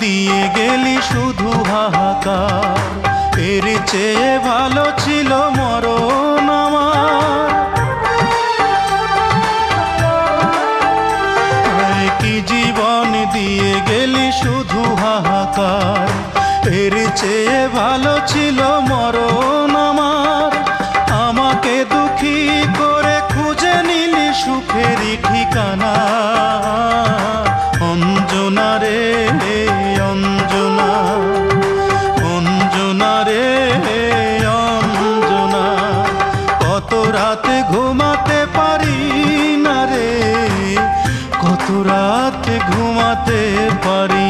দিয়ে গেলি শুধু হাহাকার, এর চেয়ে ভালো ছিল মরণ আমার। কি জীবন দিয়ে গেলি শুধু হাহাকার, এর চেয়ে ভালো ছিল মরণ আমার। আমাকে দুঃখী করে খুঁজে নিলি সুখেরই ঠিকানা। অঞ্জনা রে অঞ্জনা, অঞ্জনা রে অঞ্জনা, কত রাতে ঘুমাতে পারি না রে, কত রাতে ঘুমাতে পারি